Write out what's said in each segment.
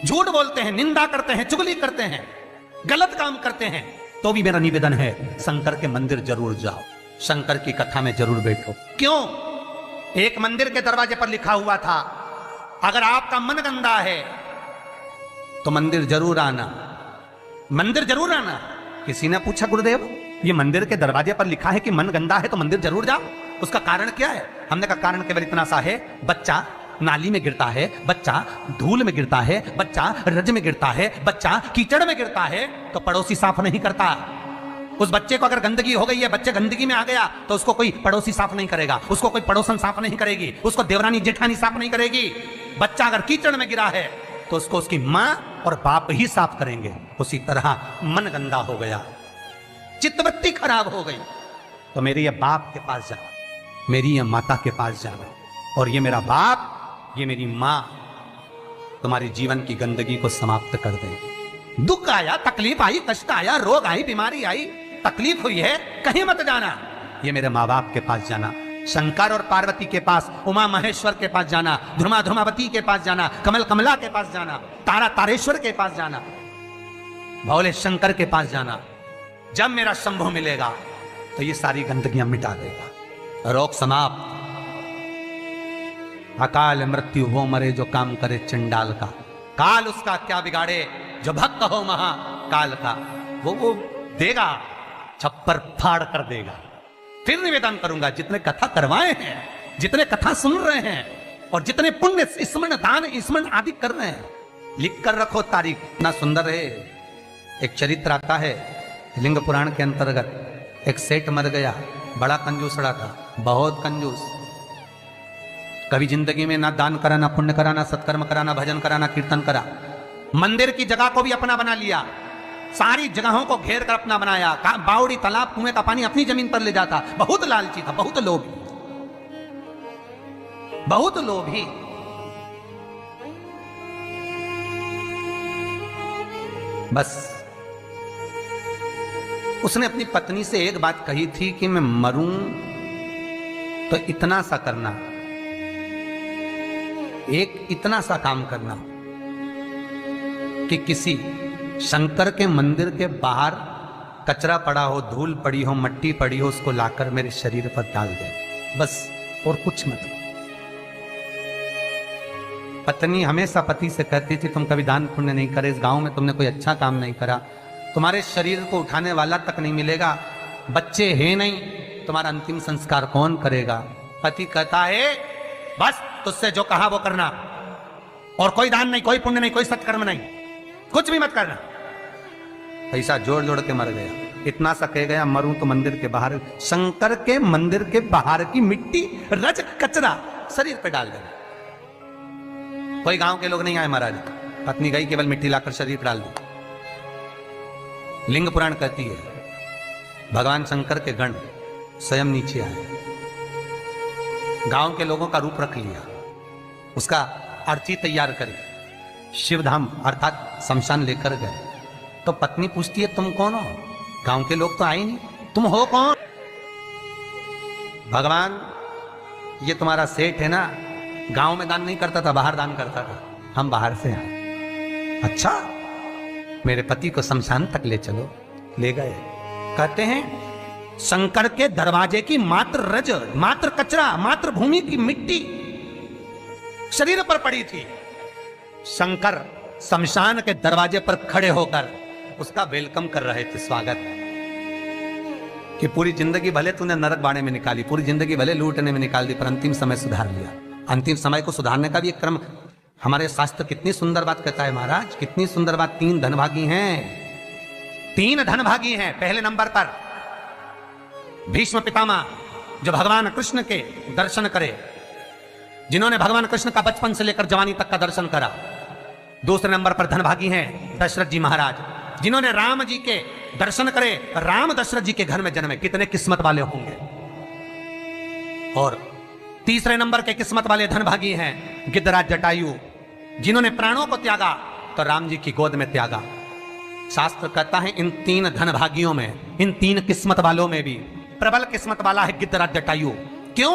झूठ बोलते हैं, निंदा करते हैं, चुगली करते हैं, गलत काम करते हैं, तो भी मेरा निवेदन है शंकर के मंदिर जरूर जाओ, शंकर की कथा में जरूर बैठो। क्यों? एक मंदिर के दरवाजे पर लिखा हुआ था, अगर आपका मन गंदा है तो मंदिर जरूर आना, मंदिर जरूर आना। किसी ने पूछा, गुरुदेव ये मंदिर के दरवाजे पर लिखा है कि मन गंदा है तो मंदिर जरूर जाओ, उसका कारण क्या है? हमने कहा कारण केवल इतना सा है, बच्चा नाली में गिरता है, बच्चा धूल में गिरता है, बच्चा रज में गिरता है, बच्चा कीचड़ में गिरता है तो पड़ोसी साफ नहीं करता। उस बच्चे को अगर गंदगी हो गई है, बच्चे गंदगी में आ गया तो उसको कोई पड़ोसी साफ नहीं करेगा, उसको कोई पड़ोसन साफ नहीं करेगी, उसको देवरानी जेठानी साफ नहीं करेगी। बच्चा अगर कीचड़ में गिरा है तो उसको उसकी मां और बाप ही साफ करेंगे। उसी तरह मन गंदा हो गया, चित्तवृत्ति खराब हो गई तो मेरे ये बाप के पास जाओ, मेरी ये माता के पास जाओ, और ये मेरा बाप, ये मेरी मां तुम्हारे जीवन की गंदगी को समाप्त कर देंगे। दुख आया, तकलीफ आई, कष्ट आया, रोग आई, बीमारी आई, तकलीफ हुई है, कहीं मत जाना, ये मेरे माँ बाप के पास जाना, शंकर और पार्वती के पास, उमा महेश्वर के पास जाना, ध्रुमा ध्रुमावती के पास जाना, कमल कमला के पास जाना, तारा तारेश्वर के पास जाना, भोले शंकर के पास जाना। जब मेरा शंभु मिलेगा तो ये सारी गंदगियां मिटा देगा, रोग समाप्त। अकाल मृत्यु हो मरे जो काम करे चंडाल का, काल उसका क्या बिगाड़े जो भक्त हो महाकाल का। वो देगा, छप्पर फाड़ कर देगा। फिर निवेदन करूंगा, जितने कथा करवाए हैं, जितने कथा सुन रहे हैं और जितने पुण्य स्मरण दान स्मरण आदि कर रहे हैं, लिख कर रखो तारीख। इतना सुंदर है, एक चरित्र आता है लिंग पुराण के अंतर्गत। एक सेठ मर गया, बड़ा कंजूसड़ा था, बहुत कंजूस। कभी जिंदगी में ना दान करा, ना पुण्य करा, ना सत्कर्म करा, ना भजन करा, ना कीर्तन करा। मंदिर की जगह को भी अपना बना लिया, सारी जगहों को घेर कर अपना बनाया, बावड़ी तालाब कुएं का पानी अपनी जमीन पर ले जाता। बहुत लालची था, बहुत लोभी, बहुत लोभी। बस उसने अपनी पत्नी से एक बात कही थी कि मैं मरूं तो इतना सा करना, एक इतना सा काम करना कि किसी शंकर के मंदिर के बाहर कचरा पड़ा हो, धूल पड़ी हो, मट्टी पड़ी हो, उसको लाकर मेरे शरीर पर डाल दे, बस, और कुछ मत। पत्नी हमेशा पति से कहती थी, तुम कभी दान पुण्य नहीं करे, इस गांव में तुमने कोई अच्छा काम नहीं करा, तुम्हारे शरीर को उठाने वाला तक नहीं मिलेगा, बच्चे हैं नहीं, तुम्हारा अंतिम संस्कार कौन करेगा? पति कहता है, बस तुझसे जो कहा वो करना, और कोई दान नहीं, कोई पुण्य नहीं, कोई सत्कर्म नहीं, कुछ भी मत करना। ऐसा जोड़ जोड़ के मर गया। इतना सा कह गया, मरूं तो मंदिर के बाहर, शंकर के मंदिर के बाहर की मिट्टी, रज, कचरा शरीर पे डाल देना। कोई गांव के लोग नहीं आए महाराज, पत्नी गई, केवल मिट्टी लाकर शरीर पर डाल दी। लिंग पुराण कहती है, भगवान शंकर के गण स्वयं नीचे आए, गांव के लोगों का रूप रख लिया, उसका अर्थी तैयार करे, शिवधाम अर्थात शमशान लेकर गए। तो पत्नी पूछती है, तुम कौन हो? गांव के लोग तो आए नहीं, तुम हो कौन? भगवान, ये तुम्हारा सेठ है ना, गांव में दान नहीं करता था, बाहर दान करता था, हम बाहर से आए। अच्छा, मेरे पति को शमशान तक ले चलो। ले गए। कहते हैं शंकर के दरवाजे की मात्र रज, मात्र कचरा, मात्र भूमि की मिट्टी शरीर पर पड़ी थी। शंकर शमशान के दरवाजे पर खड़े होकर उसका वेलकम कर रहे थे, स्वागत, कि पूरी जिंदगी भले तूने नरक बाड़े में निकाली, पूरी जिंदगी भले लूटने में निकाल दी, पर अंतिम समय सुधार लिया। अंतिम समय को सुधारने का भी एक क्रम, हमारे शास्त्र कितनी सुंदर बात कहता है महाराज, कितनी सुंदर बात। 3 धनभागी हैं, 3 धनभागी हैं। पहले नंबर पर भीष्म पितामह, जो भगवान कृष्ण के दर्शन करे, जिन्होंने भगवान कृष्ण का बचपन से लेकर जवानी तक का दर्शन करा। दूसरे नंबर पर धनभागी हैं दशरथ जी महाराज, जिन्होंने राम जी के दर्शन करे, राम दशरथ जी के घर में जन्मे, कितने किस्मत वाले होंगे। और तीसरे नंबर के किस्मत वाले धनभागी हैं गिद्धराज जटायु, जिन्होंने प्राणों को त्यागा तो राम जी की गोद में त्यागा। शास्त्र कहता है इन 3 धनभागियों में, इन 3 किस्मत वालों में भी प्रबल किस्मत वाला है गिद्धराज जटायु। क्यों?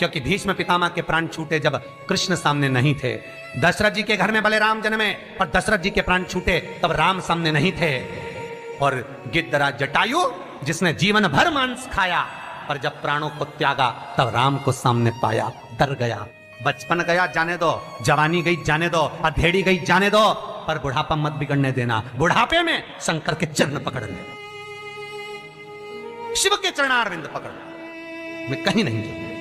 क्योंकि भीष्म पितामह के प्राण छूटे जब कृष्ण सामने नहीं थे। दशरथ जी के घर में भले राम जन्मे, पर दशरथ जी के प्राण छूटे तब राम सामने नहीं थे। और गिद्धराज जटायु जिसने जीवन भर मांस खाया, पर जब प्राणों को त्यागा तब राम को सामने पाया, डर गया। बचपन गया जाने दो, जवानी गई जाने दो, अधेड़ी गई जाने दो, पर बुढ़ापा मत बिगड़ने देना। बुढ़ापे में शंकर के चरण पकड़ ले, शिव के चरणारविंद पकड़, मैं कहीं नहीं जाऊंगा।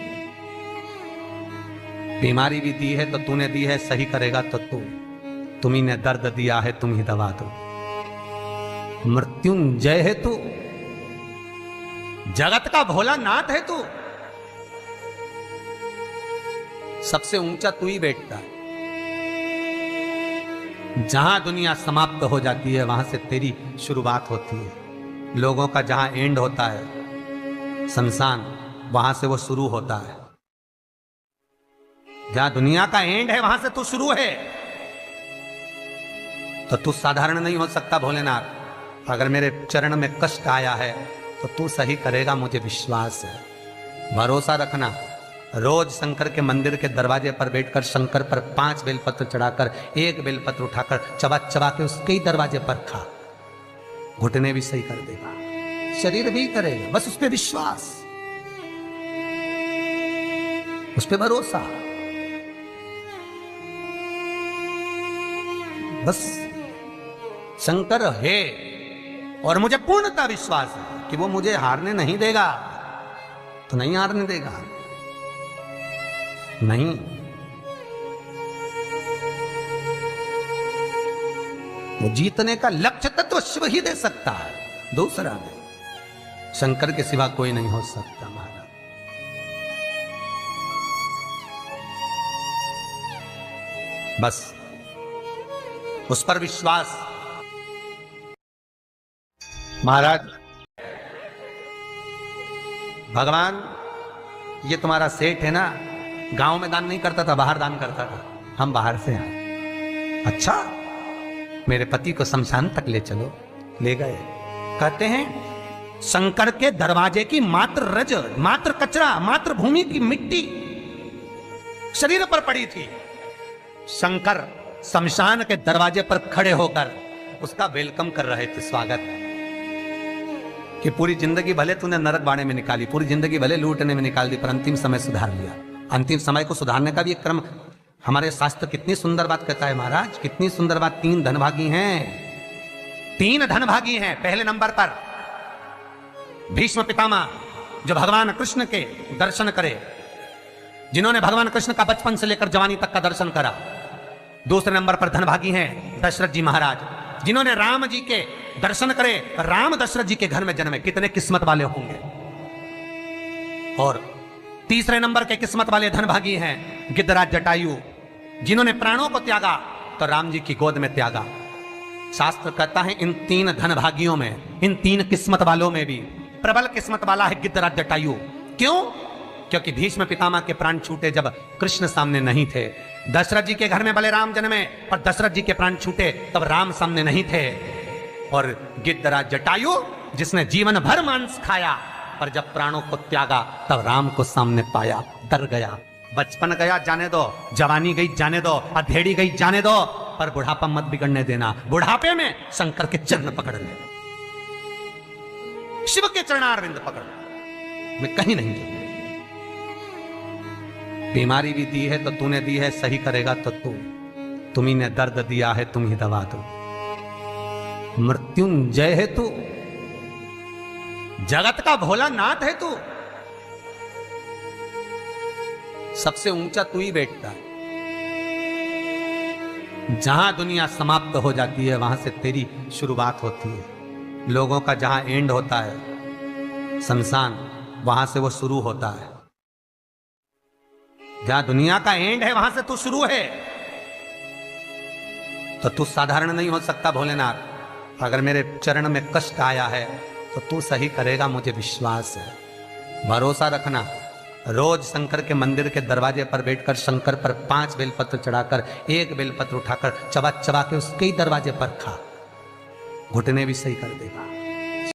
बीमारी भी दी है तो तूने दी है, सही करेगा तो तुम्ही ने दर्द दिया है, तुम ही दवा दो। मृत्युंजय है तू, जगत का भोलानाथ है तू, सबसे ऊंचा तू ही बैठता है। जहां दुनिया समाप्त हो जाती है वहां से तेरी शुरुआत होती है। लोगों का जहां एंड होता है शमशान, वहां से वो शुरू होता है। जहां दुनिया का एंड है वहां से तू शुरू है। तो तू साधारण नहीं हो सकता भोलेनाथ। अगर मेरे चरण में कष्ट आया है तो तू सही करेगा, मुझे विश्वास है। भरोसा रखना। रोज शंकर के मंदिर के दरवाजे पर बैठकर शंकर पर 5 बेलपत्र चढ़ाकर, 1 बेलपत्र उठाकर चबा चबा के उसके ही दरवाजे पर खा, घुटने भी सही कर देगा, शरीर भी करेगा। बस उस पर विश्वास, उस पर भरोसा, बस शंकर है और मुझे पूर्णता विश्वास है कि वो मुझे हारने नहीं देगा। तो नहीं हारने देगा, नहीं। वो जीतने का लक्ष्य तत्व शिव ही दे सकता है, दूसरा नहीं। शंकर के सिवा कोई नहीं हो सकता महाराज। बस उस पर विश्वास। महाराज भगवान ये तुम्हारा सेठ है ना, गांव में दान नहीं करता था, बाहर दान करता था। हम बाहर से आए। अच्छा, मेरे पति को शमशान तक ले चलो। ले गए। कहते हैं शंकर के दरवाजे की मात्र रज, मात्र कचरा, मात्र भूमि की मिट्टी शरीर पर पड़ी थी। शंकर शमशान के दरवाजे पर खड़े होकर उसका वेलकम कर रहे थे, स्वागत, कि पूरी जिंदगी भले तूने नरक बाड़े में निकाली, पूरी जिंदगी भले लूटने में निकाल दी, पर अंतिम समय सुधार लिया। अंतिम समय को सुधारने का भी एक क्रम हमारे शास्त्र कितनी सुंदर बात कहता है महाराज, कितनी सुंदर बात। 3 धनभागी हैं, 3 धनभागी हैं। पहले नंबर पर भीष्म पितामह, जो भगवान कृष्ण के दर्शन करे, जिन्होंने भगवान कृष्ण का बचपन से लेकर जवानी तक का दर्शन करा। दूसरे नंबर पर धनभागी हैं दशरथ जी महाराज, जिन्होंने राम जी के दर्शन करे, राम दशरथ जी के घर में जन्मे। कितने किस्मत वाले होंगे। और तीसरे नंबर के किस्मत वाले धनभागी हैं गिद्धराज जटायु, जिन्होंने प्राणों को त्यागा तो राम जी की गोद में त्यागा। शास्त्र कहता है इन 3 धनभागियों में, इन 3 किस्मत वालों में भी प्रबल किस्मत वाला है गिद्धराज जटायु। क्यों? क्योंकि भीष्म पितामह के प्राण छूटे जब कृष्ण सामने नहीं थे। दशरथ जी के घर में भले राम जन्मे, पर दशरथ जी के प्राण छूटे तब राम सामने नहीं थे। और गिद्धराज जटायु जिसने जीवन भर मांस खाया, पर जब प्राणों को त्यागा तब राम को सामने पाया, डर गया। बचपन गया जाने दो, जवानी गई जाने दो, अधेड़ी गई जाने दो, पर बुढ़ापा मत बिगड़ने देना। बुढ़ापे में शंकर के चरण पकड़ ले, शिव के चरणारविंद पकड़, मैं कहीं नहीं जाऊंगा। बीमारी भी दी है तो तूने दी है, सही करेगा तो तुम्ही ने दर्द दिया है, तुम ही दवा दो। मृत्युंजय है तू, जगत का भोलानाथ है तू, सबसे ऊंचा तू ही बैठता है। जहां दुनिया समाप्त हो जाती है वहां से तेरी शुरुआत होती है। लोगों का जहां एंड होता है शमशान, वहां से वो शुरू होता है। जहां दुनिया का एंड है वहां से तू शुरू है। तो तू साधारण नहीं हो सकता भोलेनाथ। अगर मेरे चरण में कष्ट आया है तो तू सही करेगा, मुझे विश्वास है। भरोसा रखना। रोज शंकर के मंदिर के दरवाजे पर बैठकर शंकर पर 5 बेलपत्र चढ़ाकर, 1 बेलपत्र उठाकर चबा चबा के उसके ही दरवाजे पर खा, घुटने भी सही कर देगा।